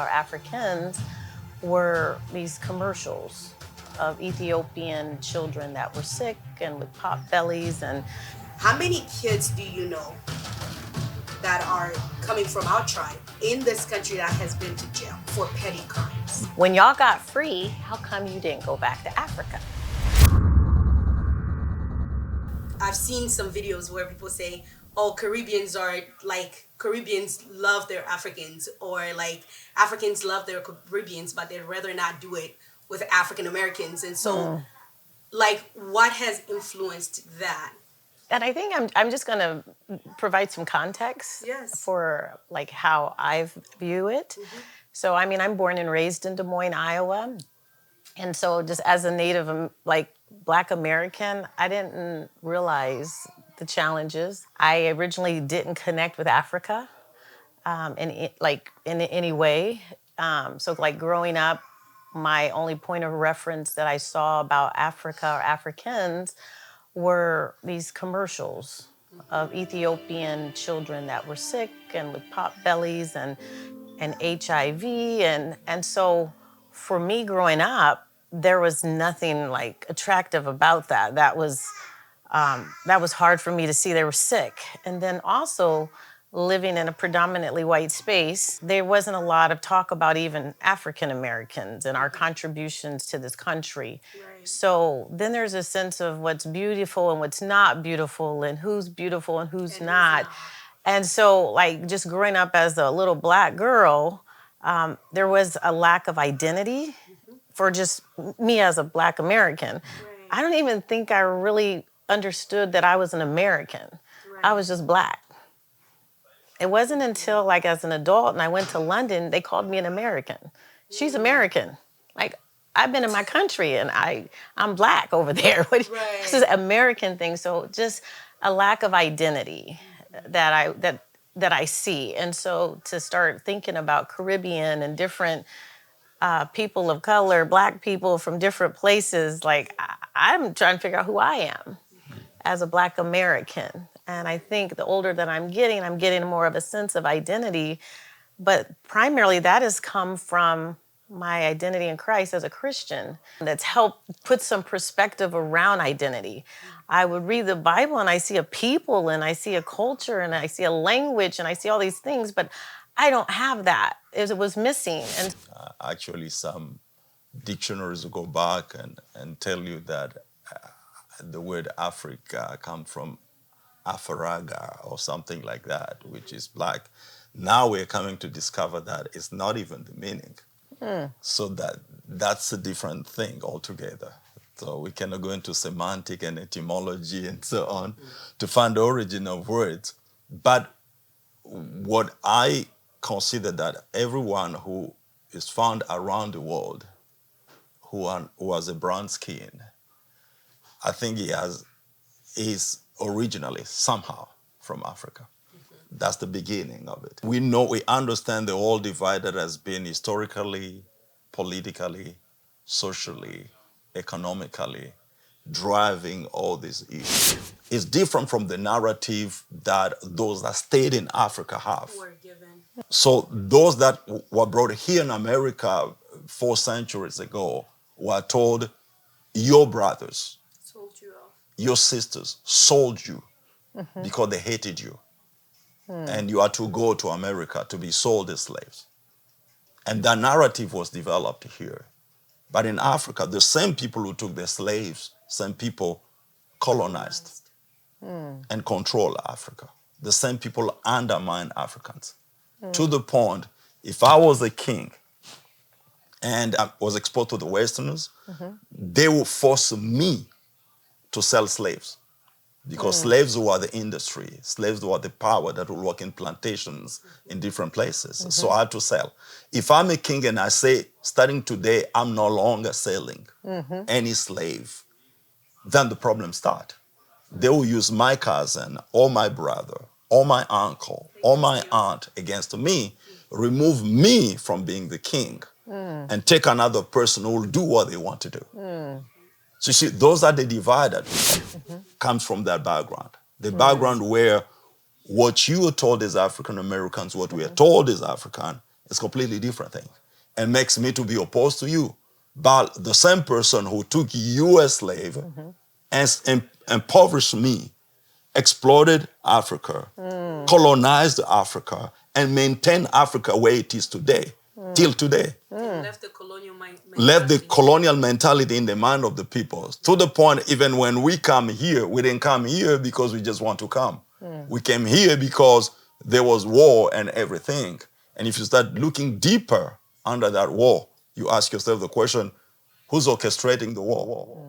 Our Africans were these commercials of Ethiopian children that were sick and with pot bellies. And how many kids do you know that are coming from our tribe in this country that has been to jail for petty crimes? When y'all got free, how come you didn't go back to Africa? I've seen some videos where people say, oh, Caribbeans love their Africans, or like Africans love their Caribbeans, but they'd rather not do it with African Americans. And so like, what has influenced that? And I think I'm just going to provide some context for like how I view it. So, I mean, I'm born and raised in Des Moines, Iowa. And so just as a native, like Black American, I didn't realize the challenges. I originally didn't connect with Africa in any way. So like growing up, my only point of reference that I saw about Africa or Africans were these commercials of Ethiopian children that were sick and with pot bellies and HIV. And so for me growing up, there was nothing like attractive about that. That was hard for me to see. They were sick. And then also living in a predominantly white space, there wasn't a lot of talk about even African Americans and our contributions to this country. Right. So then there's a sense of what's beautiful and what's not beautiful and who's beautiful and who's not. And so like just growing up as a little Black girl, there was a lack of identity for just me as a Black American. Right. I don't even think I really understood that I was an American. Right. I was just Black. It wasn't until like as an adult and I went to London, they called me an American. She's American. Like, I've been in my country and I'm Black over there. Right. This is an American thing. So just a lack of identity that I see. And so to start thinking about Caribbean and different people of color, Black people from different places, like I'm trying to figure out who I am as a Black American. And I think the older that I'm getting more of a sense of identity. But primarily that has come from my identity in Christ as a Christian. That's helped put some perspective around identity. I would read the Bible and I see a people and I see a culture and I see a language and I see all these things, but I don't have that. It was missing. And actually, some dictionaries will go back and tell you that the word Africa comes from Afaraga or something like that, which is Black. Now we're coming to discover that it's not even the meaning. So that's a different thing altogether. So we cannot go into semantic and etymology and so on to find the origin of words. But what I consider that everyone who is found around the world who has a brown skin, I think is originally somehow from Africa. That's the beginning of it. We understand the world divided has been historically, politically, socially, economically, driving all these issues. It's different from the narrative that those that stayed in Africa have. So those that were brought here in America 4 centuries ago were told, your brothers, your sisters sold you because they hated you. And you had to go to America to be sold as slaves. And that narrative was developed here. But in Africa, the same people who took their slaves, same people colonized and controlled Africa. The same people undermined Africans. To the point, if I was a king and I was exposed to the Westerners, they would force me to sell slaves. Because slaves were the industry, slaves were the power that would work in plantations in different places. So I had to sell. If I'm a king and I say, starting today, I'm no longer selling any slave, then the problems start. They will use my cousin or my brother or my uncle or my aunt against me, remove me from being the king, and take another person who will do what they want to do. So you see, those are the divided comes from that background. The background where what you are told as African Americans, what we are told as African, It's a completely different thing and makes me to be opposed to you. But the same person who took you as slave and impoverished me, exploited Africa, colonized Africa, and maintained Africa where it is today, till today. And left the colonial mentality. Left the colonial mentality in the mind of the people. To the point, even when we come here, we didn't come here because we just want to come. We came here because there was war and everything. And if you start looking deeper under that war, you ask yourself the question, who's orchestrating the war?